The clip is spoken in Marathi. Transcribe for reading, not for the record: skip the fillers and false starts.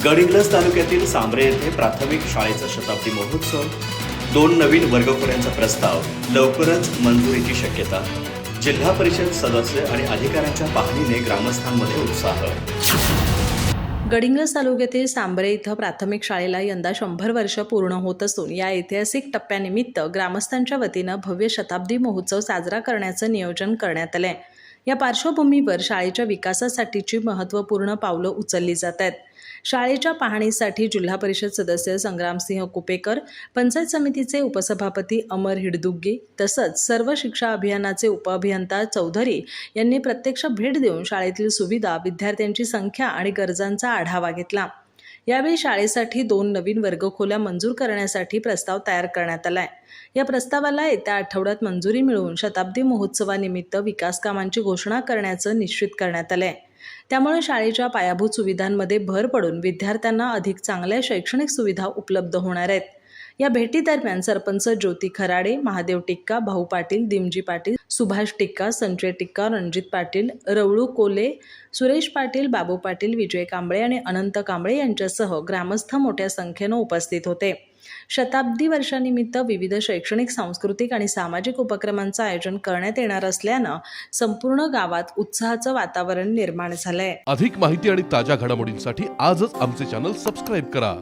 गडिंग्लज तालुक्यातील सांबरे येथे प्राथमिक शाळेचा शताब्दी महोत्सव, 2 नवीन वर्गखोल्यांचा प्रस्ताव, लवकरच मंजुरीची शक्यता. जिल्हा परिषद सदस्य आणि अधिकाऱ्यांच्या पाहणीने ग्रामस्थांमध्ये उत्साह. गडिंग्लज तालुक्यातील सांबरे इथं प्राथमिक शाळेला यंदा 100 वर्ष पूर्ण होत असून या ऐतिहासिक टप्प्यानिमित्त ग्रामस्थांच्या वतीनं भव्य शताब्दी महोत्सव साजरा करण्याचं नियोजन करण्यात आलंय. या पार्श्वभूमीवर शाळेच्या विकासासाठीची महत्त्वपूर्ण पावलं उचलली जात आहेत. शाळेच्या पाहणीसाठी जिल्हा परिषद सदस्य संग्रामसिंह कुपेकर, पंचायत समितीचे उपसभापती अमर हिडदुग्गी तसंच सर्व शिक्षा अभियानाचे उपअभियंता चौधरी यांनी प्रत्यक्ष भेट देऊन शाळेतील सुविधा, विद्यार्थ्यांची संख्या आणि गरजांचा आढावा घेतला. यावेळी शाळेसाठी 2 नवीन वर्गखोल्या मंजूर करण्यासाठी प्रस्ताव तयार करण्यात आलाय. या प्रस्तावाला येत्या आठवड्यात मंजुरी मिळवून शताब्दी महोत्सवानिमित्त विकास कामांची घोषणा करण्याचं निश्चित करण्यात आलंय. त्यामुळे शाळेच्या पायाभूत सुविधांमध्ये भर पडून विद्यार्थ्यांना अधिक चांगल्या शैक्षणिक सुविधा उपलब्ध होणार आहेत. या भेटीदरम्यान सरपंच ज्योती खराडे, महादेव टिक्का, भाऊ पाटील, दिमजी पाटील, सुभाष टिक्का, संजय टिक्का, रणजित पाटील, रवळू कोले, सुरेश पाटील, बाबू पाटील, विजय कांबळे आणि अनंत कांबळे यांच्यासह ग्रामस्थ मोठ्या संख्येनं उपस्थित होते. शताब्दी वर्षानिमित्त विविध शैक्षणिक, सांस्कृतिक आणि सामाजिक उपक्रमांचं आयोजन करण्यात येणार असल्यानं संपूर्ण गावात उत्साहाचं वातावरण निर्माण झालंय. अधिक माहिती आणि ताज्या घडामोडींसाठी आजच आमचे चॅनल सबस्क्राईब करा.